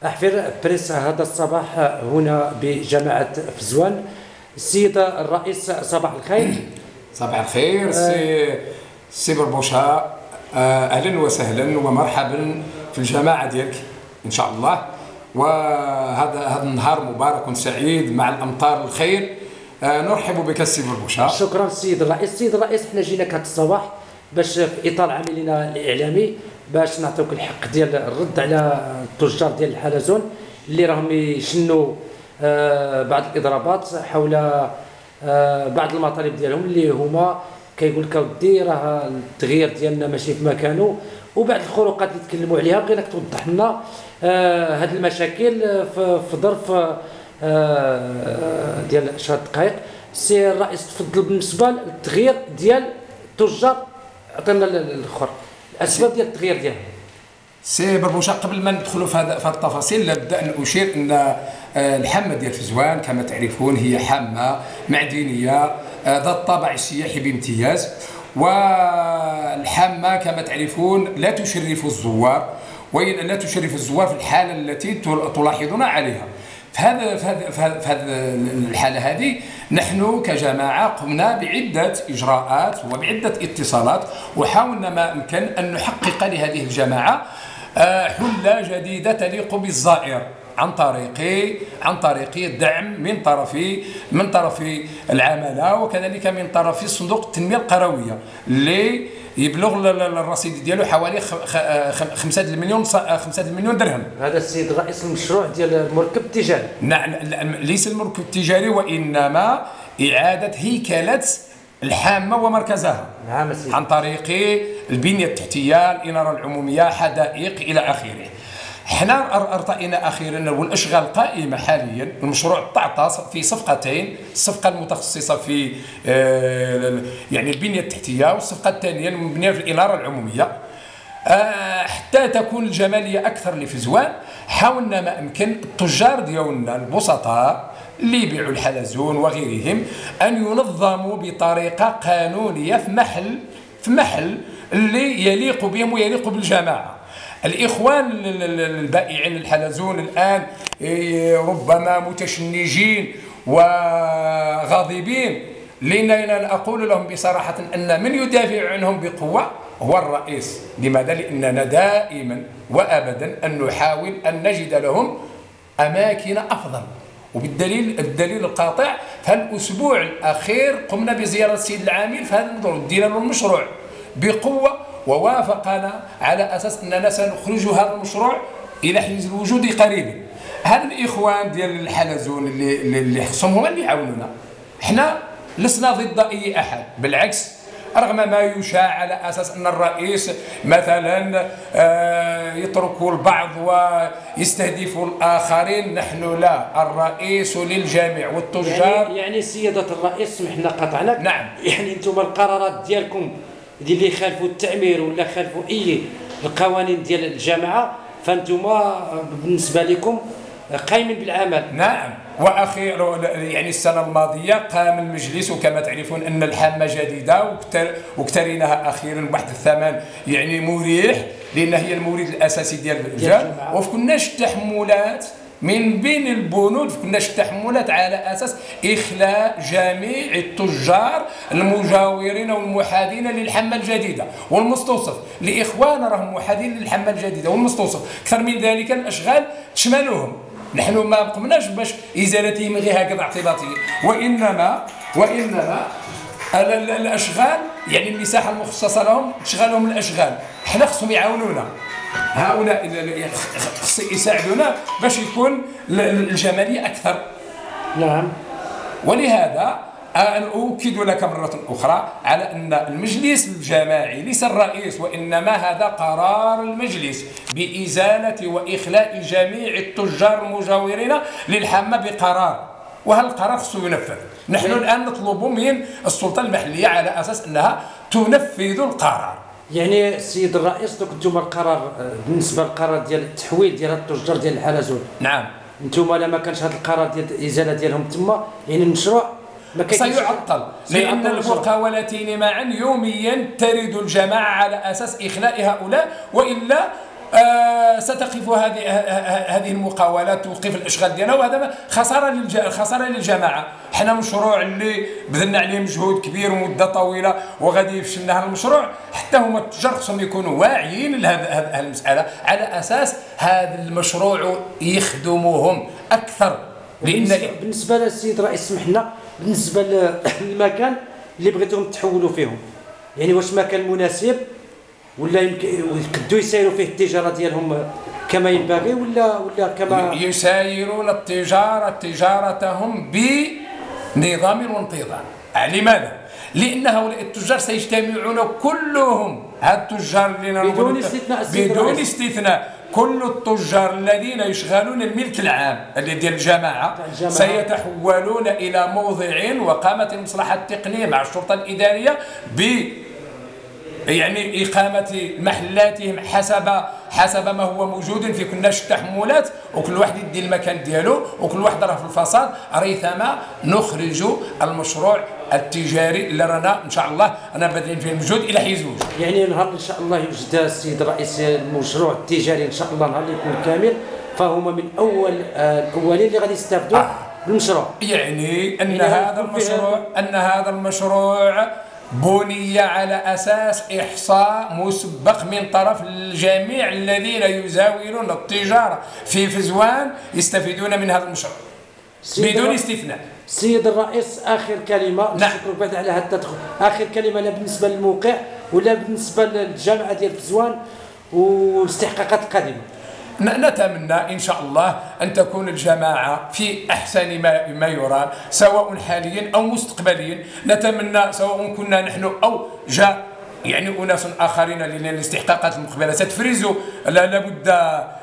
أحفر بريس هذا الصباح هنا بجامعة فزوان. السيد الرئيس صباح الخير. صباح الخير سي بربوشة. اهلا وسهلا ومرحبا في الجماعه ديالك ان شاء الله. وهذا النهار مبارك سعيد مع الامطار الخير. نرحب بك سي بربوشة. شكرا السيد الرئيس. السيد الرئيس، حنا جيناك هذا الصباح باش في اطار عملنا الاعلامي باش نعطيوك الحق ديال الرد على التجار ديال الحلزون اللي راهم يشنوا بعض الاضرابات حول بعض المطالب ديالهم اللي هما كيقول لك اودي راه التغيير ديالنا ماشي في مكانه، وبعض الخروقات اللي تكلموا عليها بغيناك توضح لنا هذه المشاكل في ظرف ديال 10 دقائق. السي الرئيس تفضل بالنسبه للتغيير ديال التجار، عطينا الاخر الاسباب ديال التغيير ديالهم. سي بربوشة، قبل ما ندخلوا في هذه التفاصيل لابد ان اشير ان الحامه ديال فزوان كما تعرفون هي حامه معدنيه ذات طابع سياحي بامتياز، والحامه كما تعرفون لا تشرف الزوار، لا تشرف الزوار في الحاله التي تلاحظون عليها. في هذا الحاله هذه نحن كجماعه قمنا بعده اجراءات وبعده اتصالات، وحاولنا ما امكن ان نحقق لهذه الجماعه حله جديده تليق بالزائر عن طريق الدعم من طرف العماله، وكذلك من طرف صندوق التنميه القرويه اللي يبلغ الرصيد ديالو حوالي 5 مليون درهم. هذا السيد الرئيس المشروع ديال المركب التجاري. نعم، ليس المركب التجاري وانما اعاده هيكله الحامه ومركزها. نعم عن طريق البنيه التحتيه، الاناره العموميه، حدائق الى اخره. حنا ارتئينا اخيرا والاشغال قائمه حاليا. المشروع تعطى في صفقتين، الصفقه المتخصصه في يعني البنيه التحتيه، والصفقه الثانيه المبنيه في الاناره العموميه. حتى تكون الجماليه اكثر لفزوان حاولنا ما امكن التجار ديالنا البسطاء اللي يبيعوا الحلزون وغيرهم ان ينظموا بطريقه قانونيه في محل اللي يليق بهم ويليق بالجماعه. الإخوان البائعين الحلزون الآن ربما متشنجين وغاضبين، لأننا أقول لهم بصراحة أن من يدافع عنهم بقوة هو الرئيس. لماذا؟ لأننا دائما وأبدا أن نحاول أن نجد لهم أماكن أفضل. الدليل القاطع في الأسبوع الأخير قمنا بزيارة السيد العامل في هذا الموضوع، دينا له المشروع بقوة، ووافقنا على اساس اننا سنخرج هذا المشروع الى حيز الوجود قريبا. هذا الاخوان ديال الحلزون اللي خصهم هما اللي يعاونونا. احنا لسنا ضد اي احد، بالعكس، رغم ما يشاع على اساس ان الرئيس مثلا يترك البعض ويستهدف الاخرين. نحن لا، الرئيس للجميع والتجار. يعني سياده الرئيس، سمحنا قطعناك. نعم. يعني انتم القرارات ديالكم اللي خالفوا التعمير ولا خالفوا اي القوانين ديال الجامعه فانتم بالنسبه لكم قايمين بالعمل. نعم، واخيرا يعني السنه الماضيه قام المجلس، وكما تعرفون ان الحامه جديده واقتريناها اخيرا بواحد الثمن يعني مريح، لان هي المورد الاساسي ديال الرجال. وكناش تحملات من بين البنود، كناش تحملات على اساس اخلاء جميع التجار المجاورين والمحاذين للحمه الجديده والمستوصف. الاخوان راهم محاذين للحمه الجديده والمستوصف. اكثر من ذلك الاشغال تشملهم. نحن ما قمناش باش ازالتهم غير هكذا اعتباطيا، وانما الاشغال يعني المساحه المخصصه لهم تشغلهم الاشغال. حنا خصهم يعاونونا، هؤلاء يساعدونا باش يكون الجماليه اكثر. نعم. ولهذا أنا أؤكد لك مرة أخرى على أن المجلس الجماعي ليس الرئيس، وإنما هذا قرار المجلس بإزالة وإخلاء جميع التجار المجاورين للحامة بقرار، وهذا القرار خصو ينفذ. نحن الآن نطلب من السلطة المحلية على أساس أنها تنفذ القرار. يعني السيد الرئيس، انتم القرار بالنسبه للقرار ديال التحويل ديال التجار ديال الحلزون، نعم، انتم لما كانش هذا القرار ديال الازاله ديالهم تما يعني المشروع سيعطل، لأن المقاولتين معا يوميا ترد الجماعة على أساس إخلاء هؤلاء، وإلا ستقف هذه المقاولات، توقف الاشغال ديالنا، وهذا خساره للجماعه. حنا مشروع اللي بذلنا عليه مجهود كبير ومده طويله وغادي يفشلنا هذا المشروع، حتى هما التجار خصهم يكونوا واعيين لهذه المساله، على اساس هذا المشروع يخدمهم اكثر. لان بالنسبه للسيد الرئيس سمح لنا، بالنسبه للمكان اللي بغيتوهم تحولوا فيهم، يعني واش مكان مناسب ولا يقدروا يسيروا فيه التجاره ديالهم كما ينبغي، ولا كما يسايرون تجارتهم بنظام وانتظام؟ لماذا؟ لان هؤلاء التجار سيجتمعون كلهم، هاد التجار اللي بدون استثناء كل التجار الذين يشغلون الملك العام اللي ديال الجماعه سيتحولون الى موضع، وقامت المصلحه التقنيه مع الشرطه الاداريه يعني إقامة محلاتهم حسب ما هو موجود في كل التحملات، وكل واحد يدي المكان ديالو، وكل واحد راه في الفصاد، ريثما نخرج المشروع التجاري اللي رانا ان شاء الله انا بادئين فيه المجهود الى حيزوج. يعني نهار ان شاء الله يوجد السيد الرئيس المشروع التجاري ان شاء الله نهار يكون كامل، فهما من الاولين اللي غادي يستافدوا بالمشروع. يعني ان هذا المشروع بني على أساس إحصاء مسبق من طرف الجميع الذين يزاولون التجارة في فزوان يستفيدون من هذا المشروع بدون استثناء. سيد الرئيس آخر كلمة. نعم. نشكرك بعد على هذا التدخل. آخر كلمة لا بالنسبة للموقع ولا بالنسبة للجامعة ديال فزوان والاستحقاقات القادمة. نتمنى إن شاء الله أن تكون الجماعة في أحسن ما يرام، سواء حاليا أو مستقبليا. نتمنى سواء كنا نحن أو جاء يعني أناس آخرين، لأن الاستحقاقات المقبلة ستفرز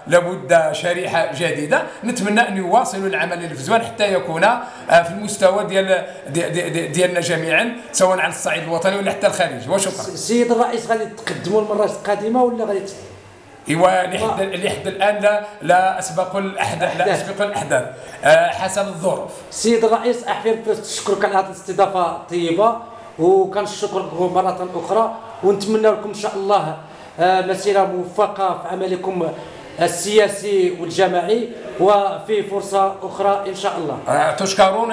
لابد شريحة جديدة. نتمنى أن يواصلوا العمل للفزوان حتى يكون في المستوى ديالنا جميعا، سواء على الصعيد الوطني ولا حتى الخارجي. وشكرا. السيد الرئيس غادي تقدموا المرات القادمة ولا غادي لحد الان لا اسبق الاحداث حسب الظروف. السيد الرئيس احب نشكرك على هذه الاستضافه الطيبه، وكنشكركم مره اخرى، ونتمنى لكم ان شاء الله مسيره موفقه في عملكم السياسي والجماعي، وفي فرصه اخرى ان شاء الله. تشكرون.